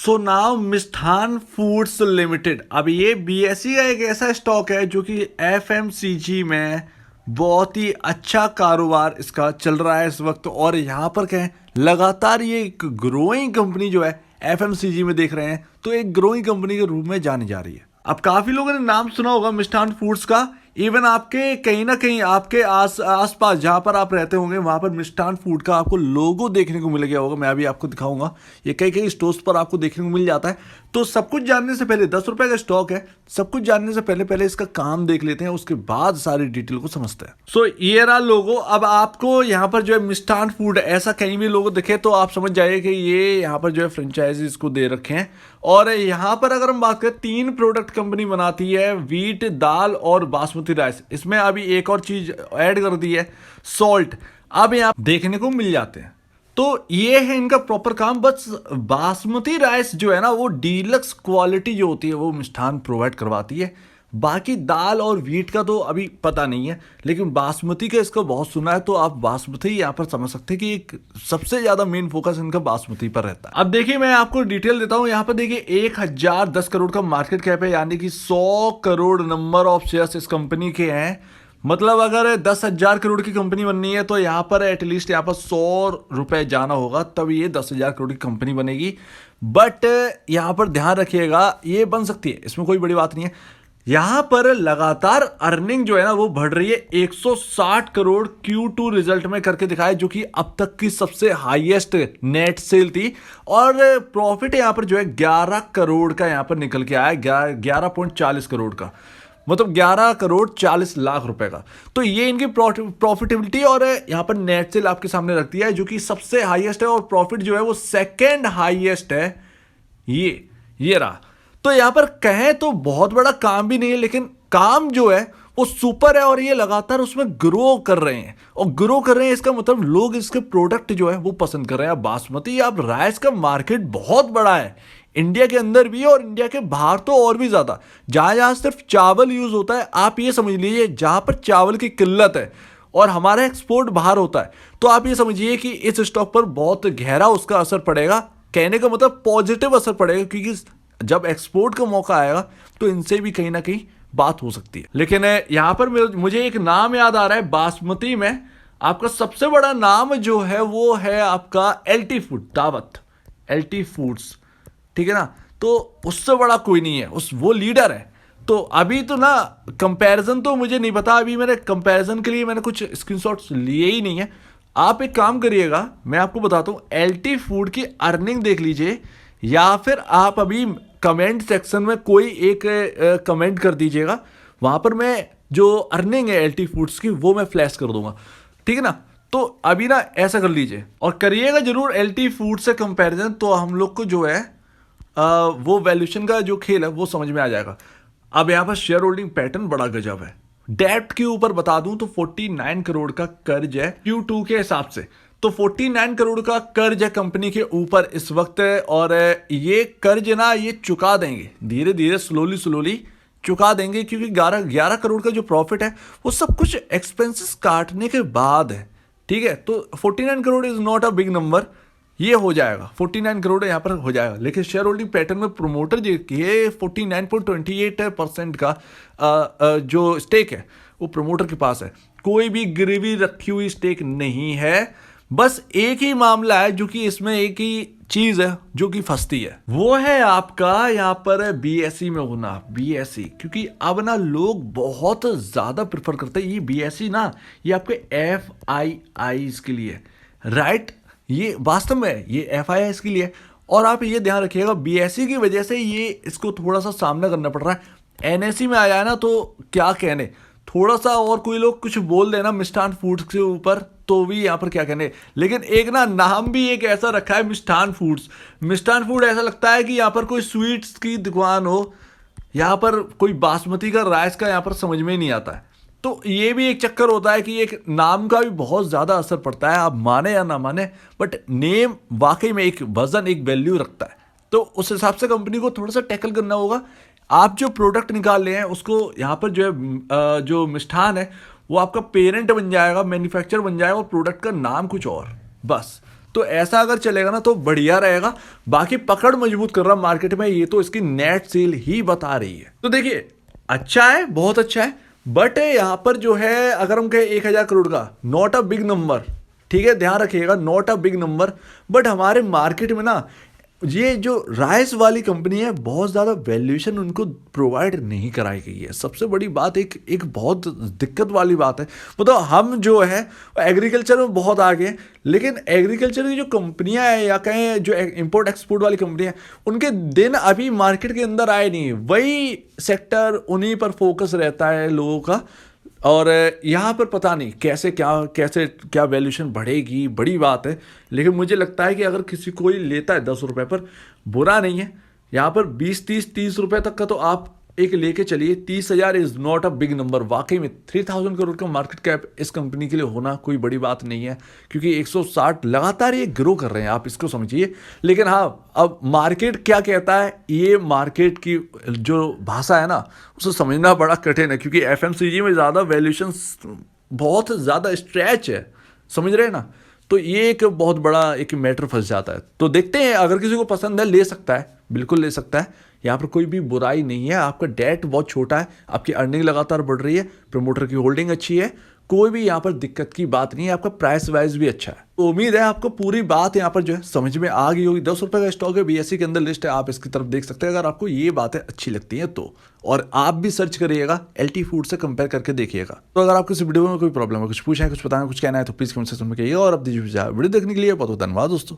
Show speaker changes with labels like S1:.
S1: So now मिष्ठान foods limited, अब ये BSE का एक ऐसा स्टॉक है जो कि एफएमसीजी में बहुत ही अच्छा कारोबार इसका चल रहा है इस वक्त। और यहाँ पर क्या है, लगातार ये एक ग्रोइंग कंपनी जो है एफएमसीजी में देख रहे हैं, तो एक ग्रोइंग कंपनी के रूप में जानी जा रही है। अब काफी लोगों ने नाम सुना होगा मिष्ठान फूड्स का। इवन आपके कहीं ना कहीं आपके आस पास जहाँ पर आप रहते होंगे वहाँ पर मिष्ठान फूड का आपको लोगो देखने को मिल गया होगा। मैं अभी आपको दिखाऊंगा, ये कई कई स्टोर्स पर आपको देखने को मिल जाता है। तो सब कुछ जानने से पहले, 10 रुपए का स्टॉक है, सब कुछ जानने से पहले पहले इसका काम देख लेते हैं, उसके बाद सारी डिटेल को समझते हैं। सो ये रहा लोगो। अब आपको यहाँ पर जो है मिष्ठान फूड ऐसा कहीं भी लोगो दिखे तो आप समझ जाइए कि ये यहाँ पर जो है फ्रेंचाइजी इसको दे रखे हैं। और यहाँ पर अगर हम बात करें, 3 प्रोडक्ट कंपनी बनाती है, व्हीट, दाल और बासमती राइस। इसमें अभी एक और चीज ऐड कर दी है, सॉल्ट। अब यहाँ देखने को मिल जाते हैं। तो ये है इनका प्रॉपर काम। बस बासमती राइस जो है ना, वो डीलक्स क्वालिटी जो होती है वो मिष्ठान प्रोवाइड करवाती है। बाकी दाल और व्हीट का तो अभी पता नहीं है, लेकिन बासमती का इसका बहुत सुना है। तो आप बासमती यहाँ पर समझ सकते हैं कि एक सबसे ज्यादा मेन फोकस इनका बासमती पर रहता है। अब देखिए मैं आपको डिटेल देता हूँ। यहाँ पर देखिए 1010 करोड़ का मार्केट कैप है, यानी कि 100 करोड़ नंबर ऑफ शेयर्स इस कंपनी के हैं। मतलब अगर 10,000 करोड़ की कंपनी बननी है तो यहाँ पर एटलीस्ट यहाँ पर 100 रुपए जाना होगा, तब ये 10,000 करोड़ की कंपनी बनेगी। बट यहाँ पर ध्यान रखिएगा, ये बन सकती है, इसमें कोई बड़ी बात नहीं है। यहाँ पर लगातार अर्निंग जो है ना वो बढ़ रही है। 160 करोड़ Q2 रिजल्ट में करके दिखाया, जो कि अब तक की सबसे हाईएस्ट नेट सेल थी। और प्रॉफिट यहाँ पर जो है 11 करोड़ का यहाँ पर निकल के आया, 11.40 करोड़ का, मतलब 11 करोड़ 40 लाख रुपए का। तो ये इनकी प्रॉफिटेबिलिटी और यहाँ पर नेट सेल आपके सामने रख दिया है, जो कि सबसे हाईएस्ट है। और प्रॉफिट जो है वो सेकंड हाईएस्ट है, ये रहा। तो यहाँ पर कहें तो बहुत बड़ा काम भी नहीं है, लेकिन काम जो है वो सुपर है। और ये लगातार उसमें ग्रो कर रहे हैं, और ग्रो कर रहे हैं इसका मतलब लोग इसके प्रोडक्ट जो है वो पसंद कर रहे हैं। बासमती अब राइस का मार्केट बहुत बड़ा है, इंडिया के अंदर भी और इंडिया के बाहर तो और भी ज्यादा। जहां जहां सिर्फ चावल यूज होता है, आप ये समझ लीजिए जहां पर चावल की किल्लत है और हमारा एक्सपोर्ट बाहर होता है, तो आप ये समझिए कि इस स्टॉक पर बहुत गहरा उसका असर पड़ेगा। कहने का मतलब पॉजिटिव असर पड़ेगा, क्योंकि जब एक्सपोर्ट का मौका आएगा तो इनसे भी कहीं ना कहीं बात हो सकती है। लेकिन यहां पर मुझे एक नाम याद आ रहा है बासमती में। आपका सबसे बड़ा नाम जो है वो है आपका एलटी फूड, दावत, एलटी फूड्स, ठीक है ना। तो उससे बड़ा कोई नहीं है, वो लीडर है। तो अभी तो ना कंपैरिजन तो मुझे नहीं पता, अभी मेरे कंपैरिजन के लिए मैंने कुछ स्क्रीनशॉट्स लिए ही नहीं है। आप एक काम करिएगा, मैं आपको बताता हूँ, एलटी फूड की अर्निंग देख लीजिए, या फिर आप अभी कमेंट सेक्शन में कोई एक कमेंट कर दीजिएगा, वहां पर मैं जो अर्निंग है एलटी फूड्स की वो मैं फ्लैश कर दूंगा, ठीक है ना। तो अभी ना ऐसा कर लीजिए और करिएगा जरूर एलटी फूड से कंपैरिजन, तो हम लोग को जो है वो वैल्यूएशन का जो खेल है वो समझ में आ जाएगा। अब यहाँ पर शेयर होल्डिंग पैटर्न बड़ा गजब है। डेप्ट के ऊपर बता दूं तो 49 करोड़ का कर्ज है Q2 के हिसाब से। तो 49 करोड़ का कर्ज है कंपनी के ऊपर इस वक्त, और ये कर्ज ना ये चुका देंगे धीरे धीरे, स्लोली चुका देंगे, क्योंकि 11 करोड़ का जो प्रॉफिट है वो सब कुछ एक्सपेंसेस काटने के बाद है, ठीक है। तो 49 crore is not a big number, ये हो जाएगा, 49 करोड़ यहाँ पर हो जाएगा। लेकिन शेयर होल्डिंग पैटर्न में प्रोमोटर जो ये 49.28% का जो स्टेक है वो प्रोमोटर के पास है। कोई भी गिरवी रखी हुई स्टेक नहीं है। बस एक ही मामला है, जो कि इसमें एक ही चीज है जो कि फंसती है, वो है आपका यहाँ पर बीएसई में होना। बीएसई क्योंकि अब ना लोग बहुत ज्यादा प्रेफर करते हैं ये बीएसई ना, ये आपके FII के लिए, राइट। ये वास्तव में ये FII के लिए। और आप ये ध्यान रखिएगा, बीएसई की वजह से ये इसको थोड़ा सा सामना करना पड़ रहा है। एनएसई में आया ना तो क्या कहने, थोड़ा सा और कोई लोग कुछ बोल देना मिष्ठान फूड्स के ऊपर तो भी यहाँ पर क्या कहने। लेकिन एक ना नाम भी एक ऐसा रखा है मिष्ठान फूड्स। मिष्ठान फूड ऐसा लगता है कि यहाँ पर कोई स्वीट्स की दुकान हो, यहाँ पर कोई बासमती का राइस का यहाँ पर समझ में ही नहीं आता है। तो ये भी एक चक्कर होता है कि एक नाम का भी बहुत ज्यादा असर पड़ता है, आप माने या ना माने, बट नेम वाकई में एक वजन, एक वैल्यू रखता है। तो उस हिसाब से कंपनी को थोड़ा सा टैकल करना होगा। आप जो प्रोडक्ट निकाल रहे हैं उसको यहाँ पर जो है जो मिष्ठान है वो आपका पेरेंट बन जाएगा, मैन्युफैक्चर बन जाएगा, और प्रोडक्ट का नाम कुछ और, बस। तो ऐसा अगर चलेगा ना तो बढ़िया रहेगा। बाकी पकड़ मजबूत कर रहा मार्केट में, ये तो इसकी नेट सेल ही बता रही है। तो देखिए अच्छा है, बहुत अच्छा है, बट यहाँ पर जो है अगर हम कहें 1,000 करोड़ का, नॉट अ बिग नंबर, ठीक है, ध्यान रखिएगा, not a big number. But हमारे मार्केट में ना ये जो राइस वाली कंपनी है बहुत ज़्यादा वैल्यूएशन उनको प्रोवाइड नहीं कराई गई है। सबसे बड़ी बात, एक एक बहुत दिक्कत वाली बात है, मतलब हम जो है एग्रीकल्चर में बहुत आगे हैं, लेकिन एग्रीकल्चर की जो कंपनियां हैं या कहें जो इंपोर्ट एक्सपोर्ट वाली कंपनियां हैं, उनके दिन अभी मार्केट के अंदर आए नहीं। वही सेक्टर उन्हीं पर फोकस रहता है लोगों का, और यहाँ पर पता नहीं कैसे क्या वैल्यूएशन बढ़ेगी, बड़ी बात है। लेकिन मुझे लगता है कि अगर किसी कोई लेता है 10 रुपए पर, बुरा नहीं है। यहाँ पर 20, 30, 30 रुपए तक का तो आप एक लेके चलिए। 30,000 is not a big number. वाकई में 3,000 करोड़ का मार्केट कैप इस कंपनी के लिए होना कोई बड़ी बात नहीं है, क्योंकि 160 लगातार ये ग्रो कर रहे हैं, आप इसको समझिए। लेकिन हाँ, अब मार्केट क्या कहता है, ये मार्केट की जो भाषा है ना उसे समझना बड़ा कठिन है, क्योंकि एफएमसीजी में ज़्यादा वैल्यूएशन बहुत ज़्यादा स्ट्रेच है, समझ रहे हैं ना। तो ये एक बहुत बड़ा एक मैटर फंस जाता है। तो देखते हैं, अगर किसी को पसंद है ले सकता है, बिल्कुल ले सकता है। यहाँ पर कोई भी बुराई नहीं है। आपका डेट बहुत छोटा है, आपकी अर्निंग लगातार बढ़ रही है, प्रमोटर की होल्डिंग अच्छी है, कोई भी यहाँ पर दिक्कत की बात नहीं है, आपका प्राइस वाइज भी अच्छा है। तो उम्मीद है आपको पूरी बात यहाँ पर जो है समझ में आ गई होगी। 10 रुपए का स्टॉक है, बीएससी के अंदर लिस्ट है, आप इसकी तरफ देख सकते हैं अगर आपको ये बातें अच्छी लगती हैं तो। और आप भी सर्च करिएगा, एलटी फूड से कंपेयर करके देखिएगा। तो अगर आपको इस वीडियो में कोई प्रॉब्लम है, कुछ पूछना है, कुछ बताना है, कुछ कहना है, तो प्लीज कमेंट सेक्शन में कहिएगा। और अब दीजिए वीडियो देखने के लिए बहुत बहुत धन्यवाद दोस्तों।